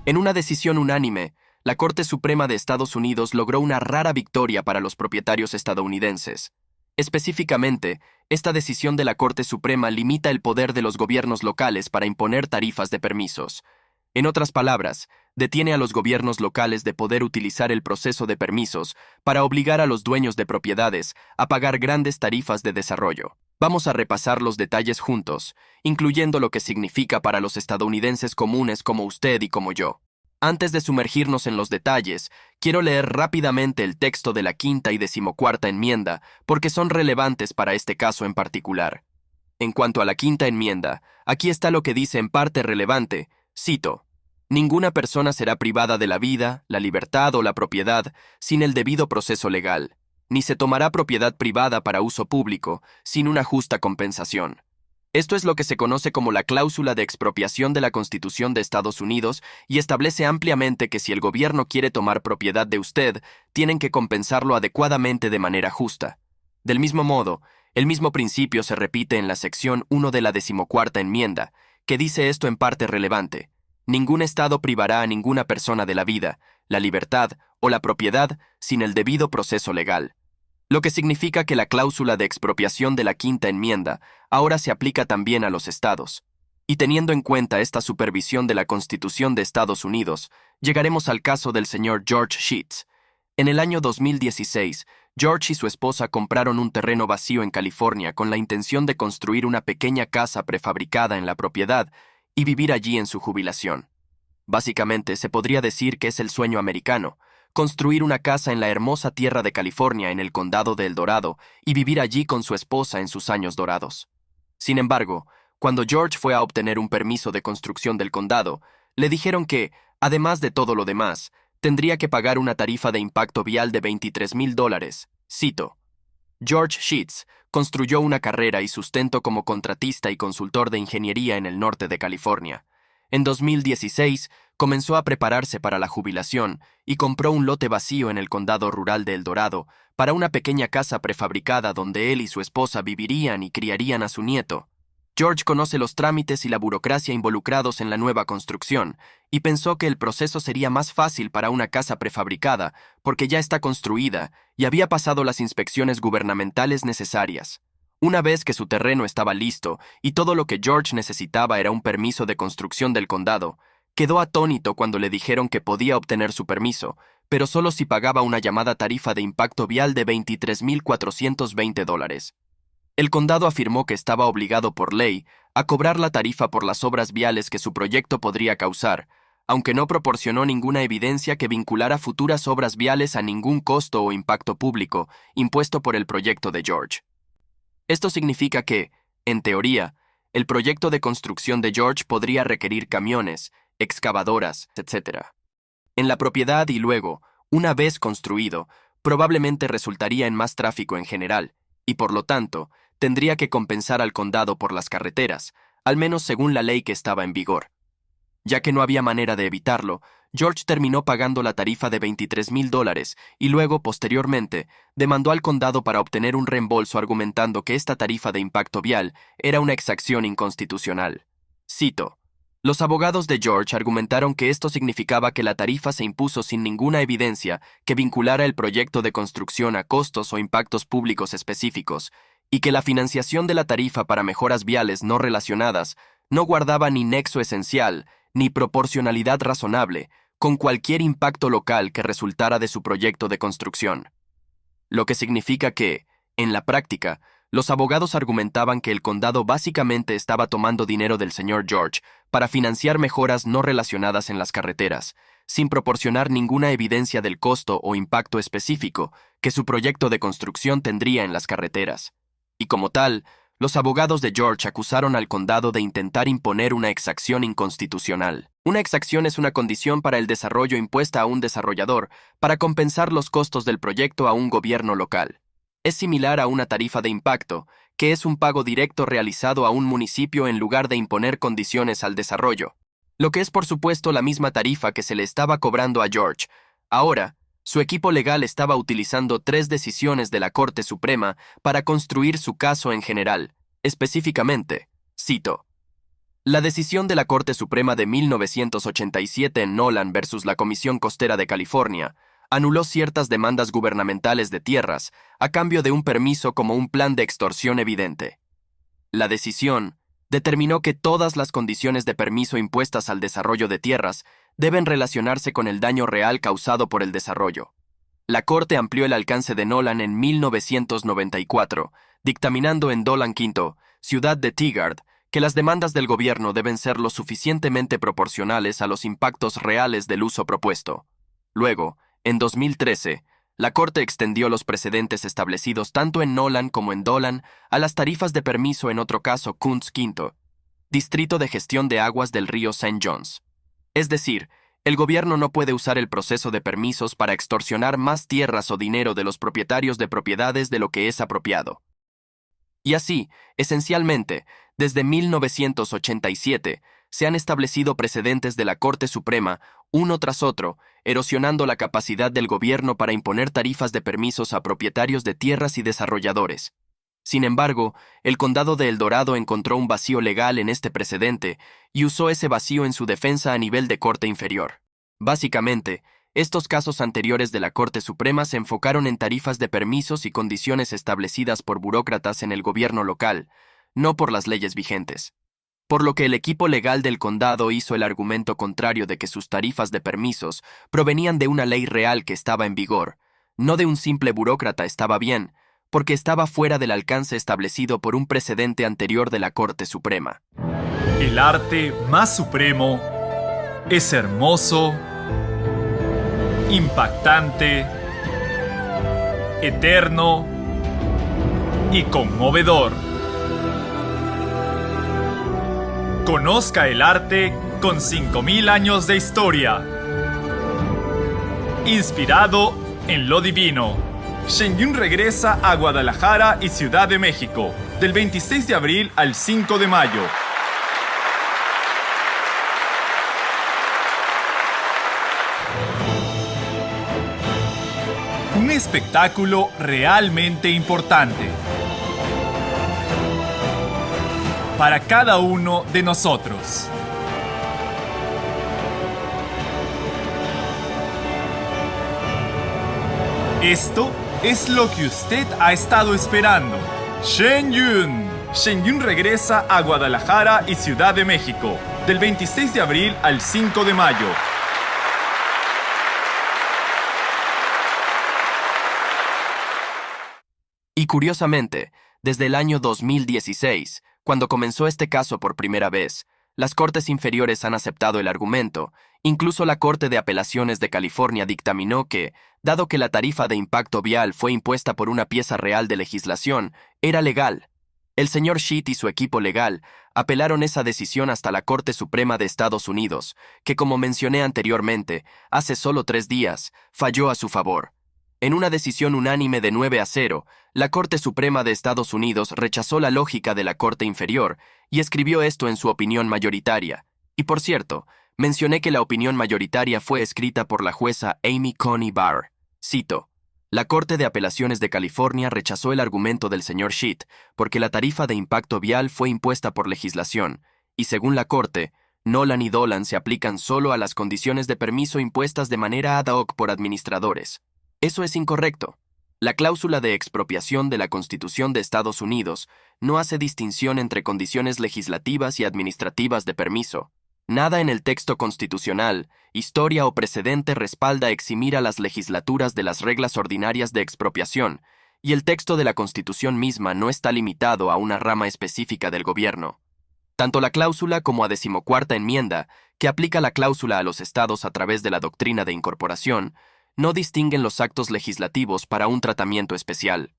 En una decisión unánime, la Corte Suprema de Estados Unidos logró una rara victoria para los propietarios estadounidenses. Específicamente, esta decisión de la Corte Suprema limita el poder de los gobiernos locales para imponer tarifas de permisos. En otras palabras, detiene a los gobiernos locales de poder utilizar el proceso de permisos para obligar a los dueños de propiedades a pagar grandes tarifas de desarrollo. Vamos a repasar los detalles juntos, incluyendo lo que significa para los estadounidenses comunes como usted y como yo. Antes de sumergirnos en los detalles, quiero leer rápidamente el texto de la quinta y decimocuarta enmienda, porque son relevantes para este caso en particular. En cuanto a la quinta enmienda, aquí está lo que dice en parte relevante, cito: ninguna persona será privada de la vida, la libertad o la propiedad sin el debido proceso legal, ni se tomará propiedad privada para uso público sin una justa compensación. Esto es lo que se conoce como la cláusula de expropiación de la Constitución de Estados Unidos y establece ampliamente que si el gobierno quiere tomar propiedad de usted, tienen que compensarlo adecuadamente de manera justa. Del mismo modo, el mismo principio se repite en la sección 1 de la decimocuarta enmienda, que dice esto en parte relevante: ningún Estado privará a ninguna persona de la vida, la libertad o la propiedad sin el debido proceso legal. Lo que significa que la cláusula de expropiación de la quinta enmienda ahora se aplica también a los estados. Y teniendo en cuenta esta supervisión de la Constitución de Estados Unidos, llegaremos al caso del señor George Sheets. En el año 2016, George y su esposa compraron un terreno vacío en California con la intención de construir una pequeña casa prefabricada en la propiedad y vivir allí en su jubilación. Básicamente, se podría decir que es el sueño americano: construir una casa en la hermosa tierra de California en el condado de El Dorado y vivir allí con su esposa en sus años dorados. Sin embargo, cuando George fue a obtener un permiso de construcción del condado, le dijeron que, además de todo lo demás, tendría que pagar una tarifa de impacto vial de $23,000. Cito: George Sheets construyó una carrera y sustento como contratista y consultor de ingeniería en el norte de California. En 2016, comenzó a prepararse para la jubilación y compró un lote vacío en el condado rural de El Dorado para una pequeña casa prefabricada donde él y su esposa vivirían y criarían a su nieto. George conoce los trámites y la burocracia involucrados en la nueva construcción y pensó que el proceso sería más fácil para una casa prefabricada porque ya está construida y había pasado las inspecciones gubernamentales necesarias. Una vez que su terreno estaba listo y todo lo que George necesitaba era un permiso de construcción del condado, quedó atónito cuando le dijeron que podía obtener su permiso, pero solo si pagaba una llamada tarifa de impacto vial de $23,420. El condado afirmó que estaba obligado por ley a cobrar la tarifa por las obras viales que su proyecto podría causar, aunque no proporcionó ninguna evidencia que vinculara futuras obras viales a ningún costo o impacto público impuesto por el proyecto de George. Esto significa que, en teoría, el proyecto de construcción de George podría requerir camiones, excavadoras, etc. En la propiedad y luego, una vez construido, probablemente resultaría en más tráfico en general, y por lo tanto, tendría que compensar al condado por las carreteras, al menos según la ley que estaba en vigor. Ya que no había manera de evitarlo, George terminó pagando la tarifa de $23,000 y luego, posteriormente, demandó al condado para obtener un reembolso argumentando que esta tarifa de impacto vial era una exacción inconstitucional. Cito: los abogados de George argumentaron que esto significaba que la tarifa se impuso sin ninguna evidencia que vinculara el proyecto de construcción a costos o impactos públicos específicos, y que la financiación de la tarifa para mejoras viales no relacionadas no guardaba ni nexo esencial ni proporcionalidad razonable con cualquier impacto local que resultara de su proyecto de construcción. Lo que significa que, en la práctica, los abogados argumentaban que el condado básicamente estaba tomando dinero del señor George para financiar mejoras no relacionadas en las carreteras, sin proporcionar ninguna evidencia del costo o impacto específico que su proyecto de construcción tendría en las carreteras. Y como tal, los abogados de George acusaron al condado de intentar imponer una exacción inconstitucional. Una exacción es una condición para el desarrollo impuesta a un desarrollador para compensar los costos del proyecto a un gobierno local. Es similar a una tarifa de impacto, que es un pago directo realizado a un municipio en lugar de imponer condiciones al desarrollo. Lo que es por supuesto la misma tarifa que se le estaba cobrando a George. Ahora, su equipo legal estaba utilizando 3 decisiones de la Corte Suprema para construir su caso en general. Específicamente, cito: La decisión de la Corte Suprema de 1987 en Nolan versus la Comisión Costera de California anuló ciertas demandas gubernamentales de tierras a cambio de un permiso como un plan de extorsión evidente. La decisión determinó que todas las condiciones de permiso impuestas al desarrollo de tierras deben relacionarse con el daño real causado por el desarrollo. La Corte amplió el alcance de Nolan en 1994, dictaminando en Dolan V, Ciudad de Tigard, que las demandas del gobierno deben ser lo suficientemente proporcionales a los impactos reales del uso propuesto. Luego, en 2013, la Corte extendió los precedentes establecidos tanto en Nolan como en Dolan a las tarifas de permiso en otro caso Kuntz V, Distrito de Gestión de Aguas del río St. John's. Es decir, el gobierno no puede usar el proceso de permisos para extorsionar más tierras o dinero de los propietarios de propiedades de lo que es apropiado. Y así, esencialmente, desde 1987, se han establecido precedentes de la Corte Suprema, uno tras otro, erosionando la capacidad del gobierno para imponer tarifas de permisos a propietarios de tierras y desarrolladores. Sin embargo, el condado de El Dorado encontró un vacío legal en este precedente y usó ese vacío en su defensa a nivel de corte inferior. Básicamente, estos casos anteriores de la Corte Suprema se enfocaron en tarifas de permisos y condiciones establecidas por burócratas en el gobierno local, no por las leyes vigentes. Por lo que el equipo legal del condado hizo el argumento contrario de que sus tarifas de permisos provenían de una ley real que estaba en vigor, no de un simple burócrata. Estaba bien, porque estaba fuera del alcance establecido por un precedente anterior de la Corte Suprema. El arte más supremo es hermoso, impactante, eterno y conmovedor. Conozca el arte con 5000 años de historia. Inspirado en lo divino. Shen Yun regresa a Guadalajara y Ciudad de México, del 26 de abril al 5 de mayo. Un espectáculo realmente importante para cada uno de nosotros. Esto es lo que usted ha estado esperando. Shen Yun. Shen Yun regresa a Guadalajara y Ciudad de México, del 26 de abril al 5 de mayo. Y curiosamente, desde el año 2016, cuando comenzó este caso por primera vez, las Cortes inferiores han aceptado el argumento. Incluso la Corte de Apelaciones de California dictaminó que, dado que la tarifa de impacto vial fue impuesta por una pieza real de legislación, era legal. El señor Schitt y su equipo legal apelaron esa decisión hasta la Corte Suprema de Estados Unidos, que, como mencioné anteriormente, hace solo 3 días, falló a su favor. En una decisión unánime de 9-0, la Corte Suprema de Estados Unidos rechazó la lógica de la Corte Inferior y escribió esto en su opinión mayoritaria. Y por cierto, mencioné que la opinión mayoritaria fue escrita por la jueza Amy Coney Barr. Cito: la Corte de Apelaciones de California rechazó el argumento del señor Schitt porque la tarifa de impacto vial fue impuesta por legislación, y según la Corte, Nolan y Dolan se aplican solo a las condiciones de permiso impuestas de manera ad hoc por administradores. Eso es incorrecto. La cláusula de expropiación de la Constitución de Estados Unidos no hace distinción entre condiciones legislativas y administrativas de permiso. Nada en el texto constitucional, historia o precedente respalda eximir a las legislaturas de las reglas ordinarias de expropiación, y el texto de la Constitución misma no está limitado a una rama específica del gobierno. Tanto la cláusula como a 14ª enmienda, que aplica la cláusula a los estados a través de la doctrina de incorporación, no distinguen los actos legislativos para un tratamiento especial.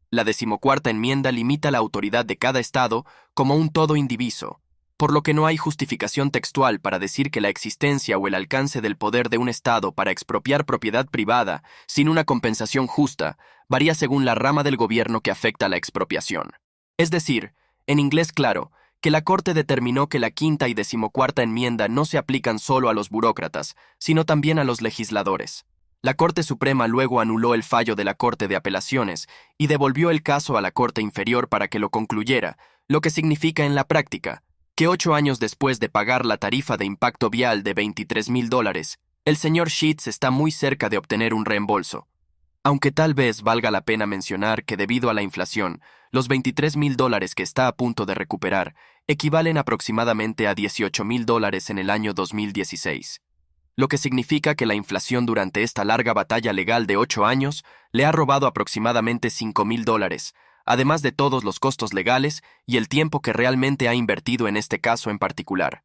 La 14ª enmienda limita la autoridad de cada estado como un todo indiviso, por lo que no hay justificación textual para decir que la existencia o el alcance del poder de un estado para expropiar propiedad privada sin una compensación justa varía según la rama del gobierno que afecta la expropiación. Es decir, en inglés claro, que la Corte determinó que la 5ª y 14ª enmienda no se aplican solo a los burócratas, sino también a los legisladores. La Corte Suprema luego anuló el fallo de la Corte de Apelaciones y devolvió el caso a la Corte Inferior para que lo concluyera, lo que significa en la práctica que 8 años después de pagar la tarifa de impacto vial de $23,000, el señor Sheets está muy cerca de obtener un reembolso. Aunque tal vez valga la pena mencionar que debido a la inflación, los $23,000 que está a punto de recuperar equivalen aproximadamente a $18,000 en el año 2016, lo que significa que la inflación durante esta larga batalla legal de 8 años le ha robado aproximadamente $5,000, además de todos los costos legales y el tiempo que realmente ha invertido en este caso en particular.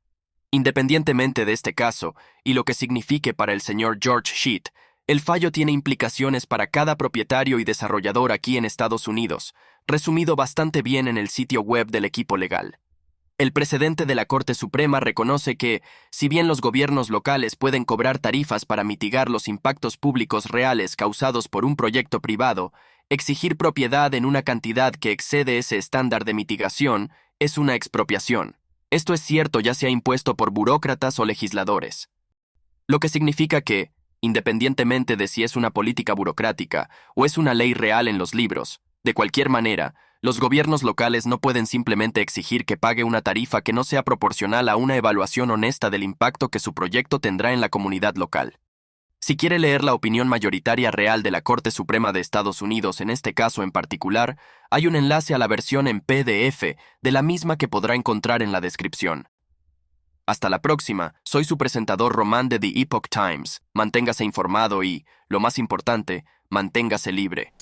Independientemente de este caso y lo que signifique para el señor George Sheet, el fallo tiene implicaciones para cada propietario y desarrollador aquí en Estados Unidos, resumido bastante bien en el sitio web del equipo legal. El precedente de la Corte Suprema reconoce que, si bien los gobiernos locales pueden cobrar tarifas para mitigar los impactos públicos reales causados por un proyecto privado, exigir propiedad en una cantidad que excede ese estándar de mitigación es una expropiación. Esto es cierto ya sea impuesto por burócratas o legisladores. Lo que significa que, independientemente de si es una política burocrática o es una ley real en los libros, de cualquier manera, los gobiernos locales no pueden simplemente exigir que pague una tarifa que no sea proporcional a una evaluación honesta del impacto que su proyecto tendrá en la comunidad local. Si quiere leer la opinión mayoritaria real de la Corte Suprema de Estados Unidos en este caso en particular, hay un enlace a la versión en PDF de la misma que podrá encontrar en la descripción. Hasta la próxima, soy su presentador Román de The Epoch Times. Manténgase informado y, lo más importante, manténgase libre.